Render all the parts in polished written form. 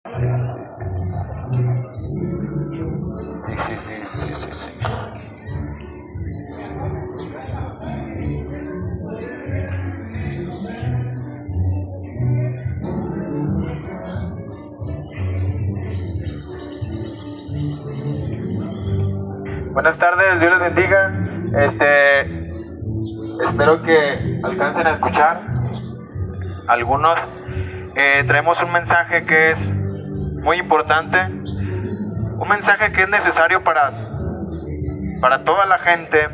Sí. Buenas tardes, Dios les bendiga. Espero que alcancen a escuchar algunos. Traemos un mensaje que es muy importante, un mensaje que es necesario para toda la gente,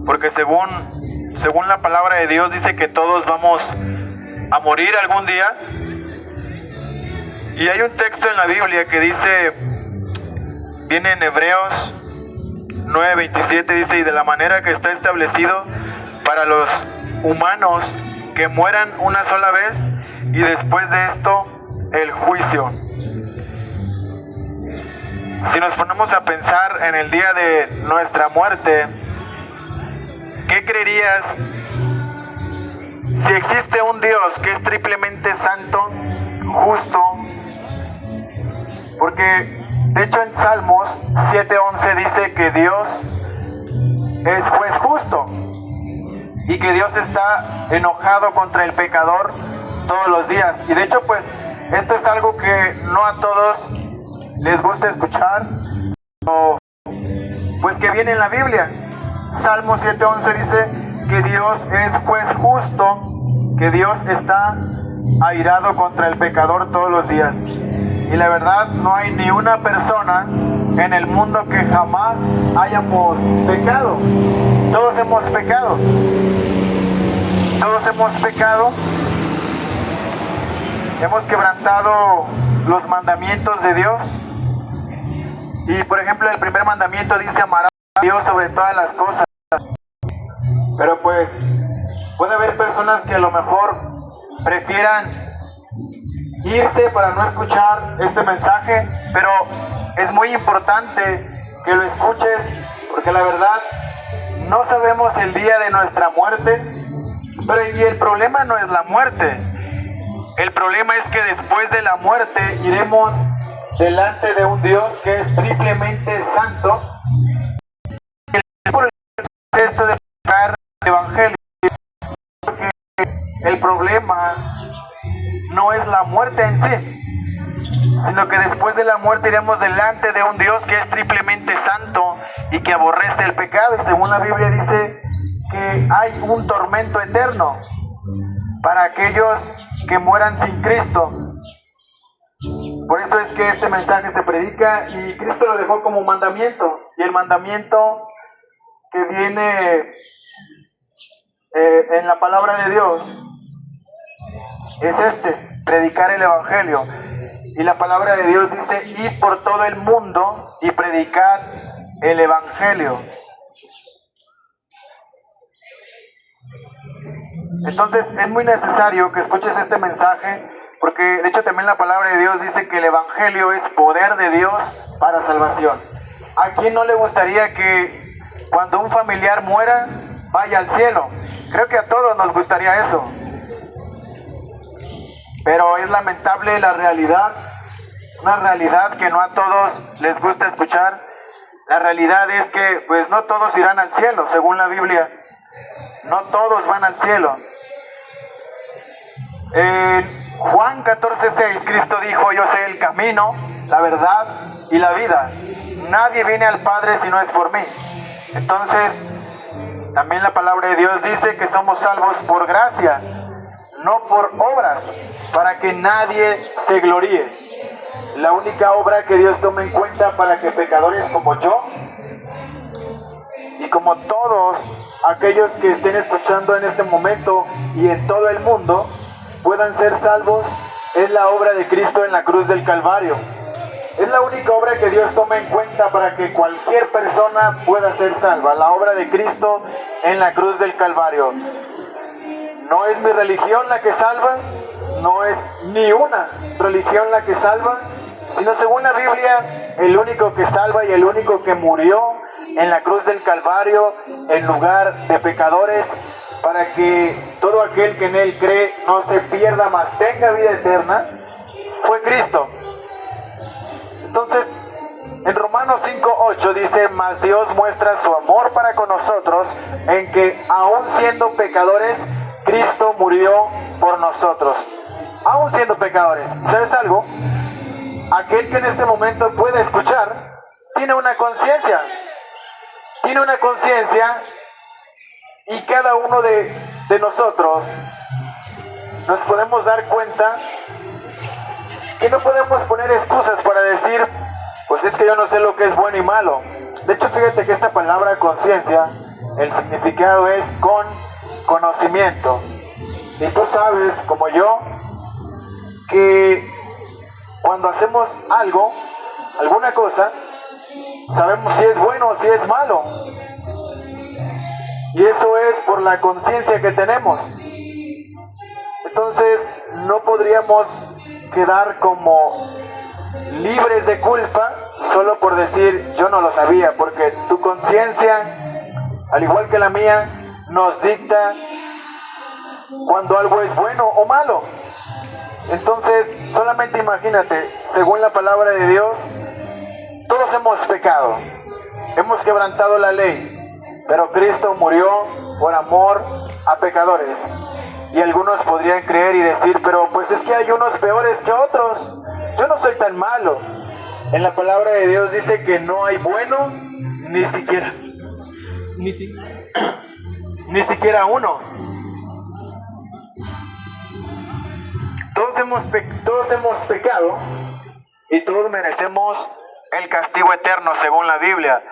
porque según la palabra de Dios dice que todos vamos a morir algún día. Y hay un texto en la Biblia que dice, viene en Hebreos 9:27, dice: y de la manera que está establecido para los humanos que mueran una sola vez, y después de esto el juicio. Si nos ponemos a pensar en el día de nuestra muerte, ¿qué creerías si existe un Dios que es triplemente santo, justo? Porque de hecho en Salmos 7:11 dice que Dios es juez justo y que Dios está enojado contra el pecador todos los días. Y de hecho pues esto es algo que no a todos les gusta escuchar, o pues que viene en la Biblia. Salmos 7:11 dice que Dios es juez justo, que Dios está airado contra el pecador todos los días. Y la verdad, no hay ni una persona en el mundo que jamás hayamos pecado. Todos hemos pecado. Todos hemos pecado. Hemos quebrantado los mandamientos de Dios. Y por ejemplo, el primer mandamiento dice: amarás a Dios sobre todas las cosas. Pero pues, puede haber personas que a lo mejor prefieran irse para no escuchar este mensaje, pero es muy importante que lo escuches, porque la verdad no sabemos el día de nuestra muerte. Pero y el problema no es la muerte, el problema es que después de la muerte iremos delante de un Dios que es triplemente santo. Por esto de predicar el evangelio, porque el problema no es la muerte en sí, sino que después de la muerte iremos delante de un Dios que es triplemente santo y que aborrece el pecado. Y según la Biblia dice que hay un tormento eterno para aquellos que mueran sin Cristo. Por eso es que este mensaje se predica, y Cristo lo dejó como mandamiento. Y el mandamiento que viene en la palabra de Dios es predicar el evangelio. Y la palabra de Dios dice: id por todo el mundo y predicad el evangelio. Entonces es muy necesario que escuches este mensaje, porque de hecho también la palabra de Dios dice que el evangelio es poder de Dios para salvación. ¿A quién no le gustaría que cuando un familiar muera vaya al cielo? Creo que a todos nos gustaría eso. Pero es lamentable la realidad, una realidad que no a todos les gusta escuchar. La realidad es que pues no todos irán al cielo, según la Biblia. No todos van al cielo. En Juan 14:6, Cristo dijo: yo soy el camino, la verdad y la vida. Nadie viene al Padre si no es por mí. Entonces, también la palabra de Dios dice que somos salvos por gracia, no por obras, para que nadie se gloríe. La única obra que Dios toma en cuenta para que pecadores como yo y como todos aquellos que estén escuchando en este momento y en todo el mundo puedan ser salvos es la obra de Cristo en la cruz del Calvario. Es la única obra que Dios toma en cuenta para que cualquier persona pueda ser salva, la obra de Cristo en la cruz del Calvario. No es mi religión la que salva, no es ni una religión la que salva, sino según la Biblia, el único que salva y el único que murió en la cruz del Calvario en lugar de pecadores, para que todo aquel que en él cree no se pierda, mas tenga vida eterna, fue Cristo. Entonces, en Romanos 5:8 dice, mas Dios muestra su amor para con nosotros en que, aun siendo pecadores, Cristo murió por nosotros. Aun siendo pecadores. ¿Sabes algo? Aquel que en este momento puede escuchar, tiene una conciencia. Tiene una conciencia, y cada uno de nosotros nos podemos dar cuenta que no podemos poner excusas para decir, pues es que yo no sé lo que es bueno y malo. De hecho, fíjate que esta palabra conciencia, el significado es con conocimiento. Y tú sabes, como yo, que cuando hacemos algo, alguna cosa, sabemos si es bueno o si es malo. Y eso es por la conciencia que tenemos. Entonces, no podríamos quedar como libres de culpa solo por decir yo no lo sabía, porque tu conciencia, al igual que la mía, nos dicta cuando algo es bueno o malo. Entonces, solamente imagínate, según la palabra de Dios, todos hemos pecado, hemos quebrantado la ley, pero Cristo murió por amor a pecadores. Y algunos podrían creer y decir, pero pues es que hay unos peores que otros, yo no soy tan malo. En la palabra de Dios dice que no hay bueno ni siquiera uno. Todos hemos pecado y todos merecemos el castigo eterno según la Biblia.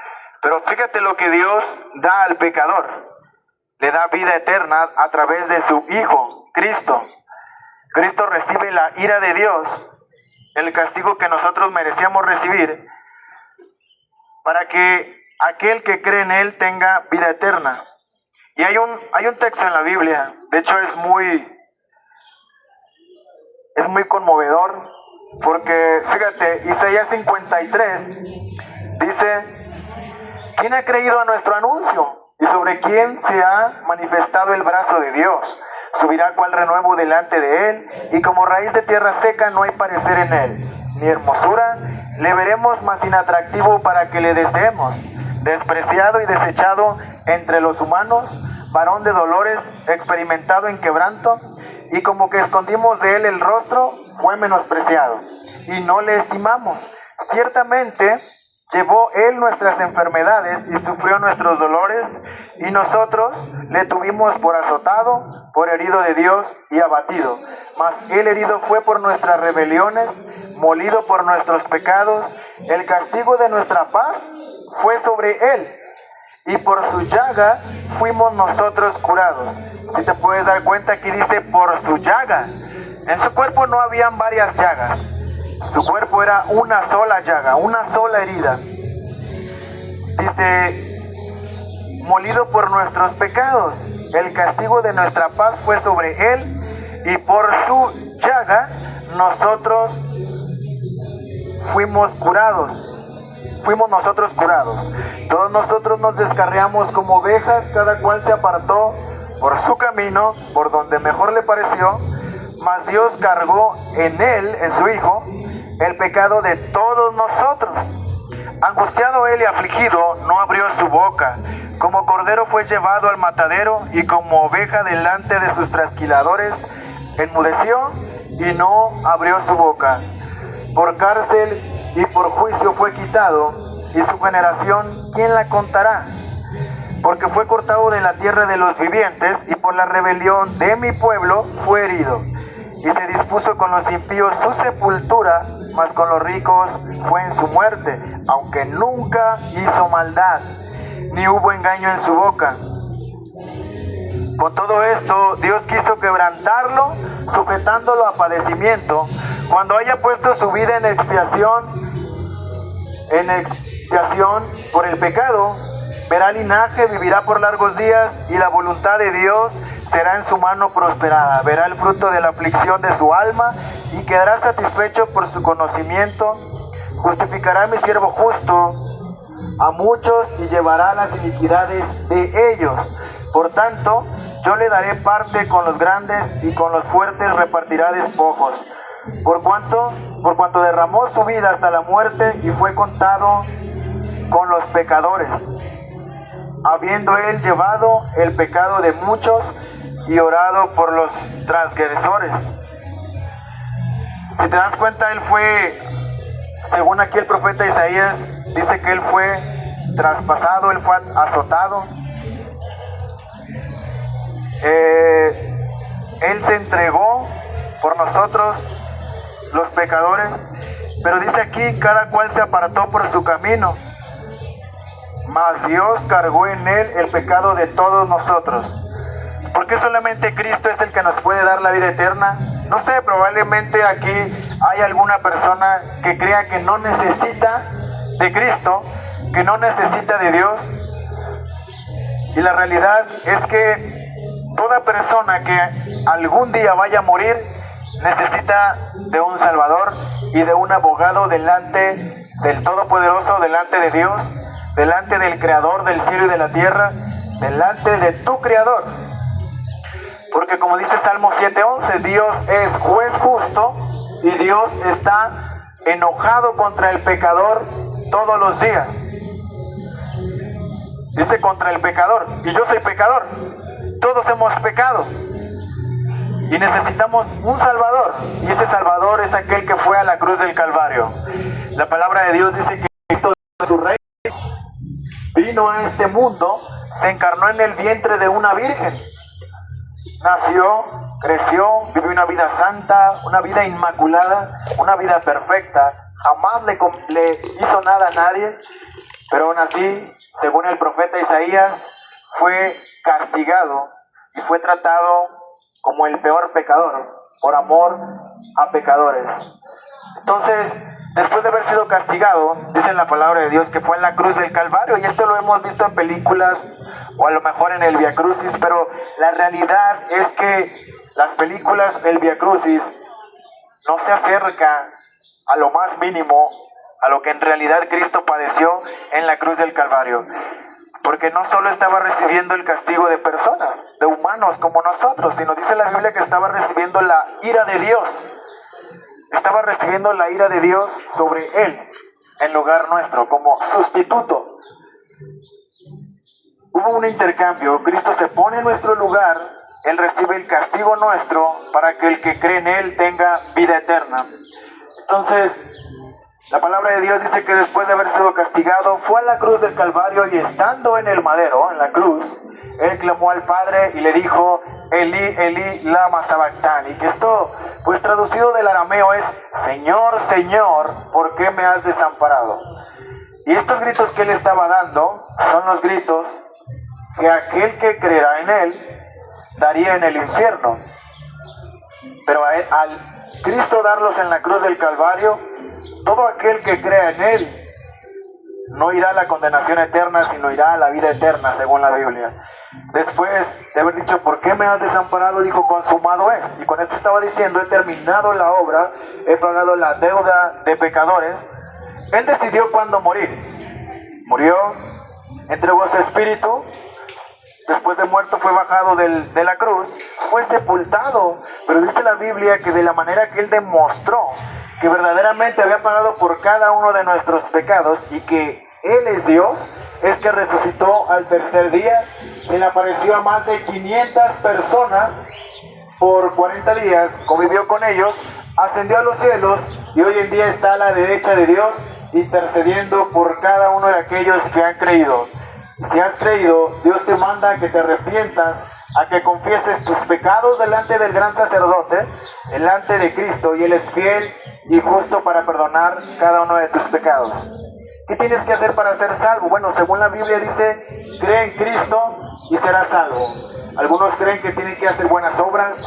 Pero fíjate lo que Dios da al pecador. Le da vida eterna a través de su Hijo, Cristo. Cristo recibe la ira de Dios, el castigo que nosotros merecíamos recibir, para que aquel que cree en Él tenga vida eterna. Y hay un texto en la Biblia, de hecho es muy conmovedor, porque fíjate, Isaías 53 dice, ¿quién ha creído a nuestro anuncio? ¿Y sobre quién se ha manifestado el brazo de Dios? Subirá cual renuevo delante de él, y como raíz de tierra seca no hay parecer en él, ni hermosura, le veremos más inatractivo para que le deseemos. Despreciado y desechado entre los humanos, varón de dolores, experimentado en quebranto, y como que escondimos de él el rostro, fue menospreciado, y no le estimamos. Ciertamente llevó él nuestras enfermedades y sufrió nuestros dolores, y nosotros le tuvimos por azotado, por herido de Dios y abatido. Mas él herido fue por nuestras rebeliones, molido por nuestros pecados. El castigo de nuestra paz fue sobre él, y por su llaga fuimos nosotros curados. Si te puedes dar cuenta, aquí dice por su llaga. En su cuerpo no habían varias llagas. Su cuerpo era una sola llaga, una sola herida. Dice, molido por nuestros pecados. El castigo de nuestra paz fue sobre él, y por su llaga nosotros fuimos curados. Fuimos nosotros curados. Todos nosotros nos descarriamos como ovejas, cada cual se apartó por su camino, por donde mejor le pareció, mas Dios cargó en él, en su Hijo, el pecado de todos nosotros. Angustiado él y afligido, no abrió su boca. Como cordero fue llevado al matadero, y como oveja delante de sus trasquiladores, enmudeció y no abrió su boca. Por cárcel y por juicio fue quitado, y su generación, ¿quién la contará? Porque fue cortado de la tierra de los vivientes, y por la rebelión de mi pueblo fue herido. Y se dispuso con los impíos su sepultura, mas con los ricos fue en su muerte, aunque nunca hizo maldad, ni hubo engaño en su boca. Con todo esto, Dios quiso quebrantarlo, sujetándolo a padecimiento. Cuando haya puesto su vida en expiación por el pecado, verá linaje, vivirá por largos días, y la voluntad de Dios será en su mano prosperada. Verá el fruto de la aflicción de su alma, y quedará satisfecho por su conocimiento. Justificará a mi siervo justo a muchos, y llevará las iniquidades de ellos. Por tanto, yo le daré parte con los grandes, y con los fuertes repartirá despojos. Por cuanto derramó su vida hasta la muerte y fue contado con los pecadores, habiendo él llevado el pecado de muchos y orado por los transgresores. Si te das cuenta, él fue, según aquí el profeta Isaías, dice que él fue traspasado, él fue azotado. Él se entregó por nosotros, los pecadores, pero dice aquí, cada cual se apartó por su camino, mas Dios cargó en él el pecado de todos nosotros. ¿Por qué solamente Cristo es el que nos puede dar la vida eterna? No sé, probablemente aquí hay alguna persona que crea que no necesita de Cristo, que no necesita de Dios. Y la realidad es que toda persona que algún día vaya a morir necesita de un Salvador y de un abogado delante del Todopoderoso, delante de Dios, delante del Creador del cielo y de la tierra, delante de tu Creador. Porque como dice Salmo 7:11, Dios es juez justo y Dios está enojado contra el pecador todos los días. Dice contra el pecador, y yo soy pecador. Todos hemos pecado y necesitamos un Salvador, y ese Salvador es aquel que fue a la cruz del Calvario. La palabra de Dios dice que Cristo, su Rey, vino a este mundo, se encarnó en el vientre de una virgen, nació, creció, vivió una vida santa, una vida inmaculada, una vida perfecta, jamás le hizo nada a nadie, pero aún así, según el profeta Isaías, fue castigado y fue tratado como el peor pecador por amor a pecadores. Entonces, después de haber sido castigado, dice en la palabra de Dios que fue en la cruz del Calvario, y esto lo hemos visto en películas o a lo mejor en el Via Crucis, pero la realidad es que las películas, el Via Crucis, no se acerca a lo más mínimo a lo que en realidad Cristo padeció en la cruz del Calvario. Porque no solo estaba recibiendo el castigo de personas, de humanos como nosotros, sino dice la Biblia que estaba recibiendo la ira de Dios. Estaba recibiendo la ira de Dios sobre él, en lugar nuestro, como sustituto. Hubo un intercambio, Cristo se pone en nuestro lugar, él recibe el castigo nuestro para que el que cree en él tenga vida eterna. Entonces, la palabra de Dios dice que después de haber sido castigado, fue a la cruz del Calvario y estando en el madero, en la cruz, él clamó al Padre y le dijo, Eli, Eli, lama sabactani, que esto, pues traducido del arameo es, Señor, Señor, ¿por qué me has desamparado? Y estos gritos que él estaba dando son los gritos que aquel que creerá en él daría en el infierno. Pero al Cristo darlos en la cruz del Calvario, todo aquel que crea en él no irá a la condenación eterna, sino irá a la vida eterna, según la Biblia. Después de haber dicho, ¿por qué me has desamparado? Dijo, consumado es. Y con esto estaba diciendo, he terminado la obra, he pagado la deuda de pecadores. Él decidió cuándo morir. Murió, entregó su espíritu. Después de muerto fue bajado de la cruz, fue sepultado. Pero dice la Biblia que de la manera que él demostró que verdaderamente había pagado por cada uno de nuestros pecados y que él es Dios, es que resucitó al tercer día. Él apareció a más de 500 personas por 40 días, convivió con ellos, ascendió a los cielos y hoy en día está a la derecha de Dios intercediendo por cada uno de aquellos que han creído. Si has creído, Dios te manda a que te arrepientas, a que confieses tus pecados delante del gran sacerdote, delante de Cristo, y Él es fiel y justo para perdonar cada uno de tus pecados. ¿Qué tienes que hacer para ser salvo? Bueno, según la Biblia dice, cree en Cristo y serás salvo. Algunos creen que tienen que hacer buenas obras,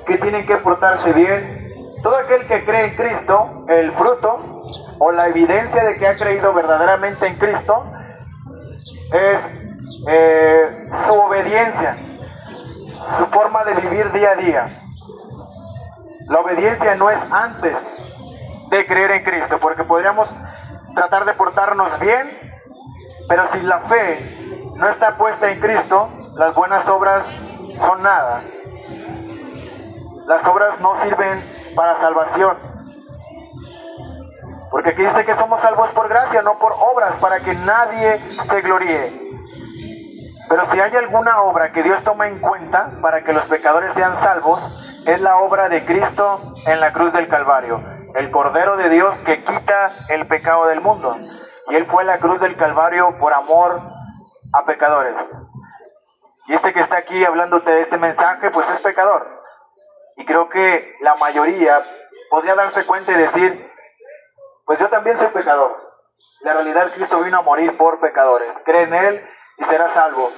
que tienen que portarse bien. Todo aquel que cree en Cristo, el fruto o la evidencia de que ha creído verdaderamente en Cristo, es su obediencia, su forma de vivir día a día. La obediencia no es antes de creer en Cristo, porque podríamos tratar de portarnos bien, pero si la fe no está puesta en Cristo, las buenas obras son nada. Las obras no sirven para salvación. Porque aquí dice que somos salvos por gracia, no por obras, para que nadie se gloríe. Pero si hay alguna obra que Dios toma en cuenta para que los pecadores sean salvos, es la obra de Cristo en la cruz del Calvario, el Cordero de Dios que quita el pecado del mundo. Y Él fue a la cruz del Calvario por amor a pecadores. Y este que está aquí hablándote de este mensaje, pues es pecador. Y creo que la mayoría podría darse cuenta y decir, pues yo también soy pecador. La realidad, Cristo vino a morir por pecadores. Cree en Él y será salvo.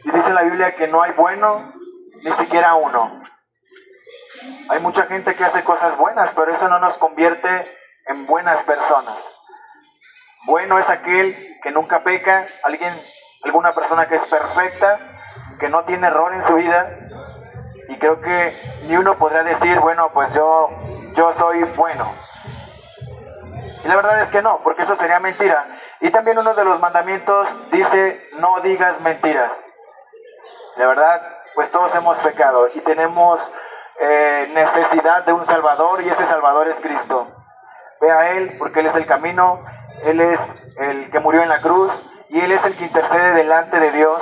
Y dice en la Biblia que no hay bueno, ni siquiera uno. Hay mucha gente que hace cosas buenas, pero eso no nos convierte en buenas personas. Bueno es aquel que nunca peca, alguna persona que es perfecta, que no tiene error en su vida. Y creo que ni uno podrá decir, bueno, pues yo soy bueno. Y la verdad es que no, porque eso sería mentira. Y también uno de los mandamientos dice, no digas mentiras. La verdad, pues todos hemos pecado y tenemos necesidad de un Salvador, y ese Salvador es Cristo. Ve a Él, porque Él es el camino, Él es el que murió en la cruz, y Él es el que intercede delante de Dios.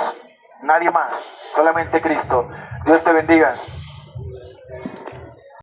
Nadie más, solamente Cristo. Dios te bendiga.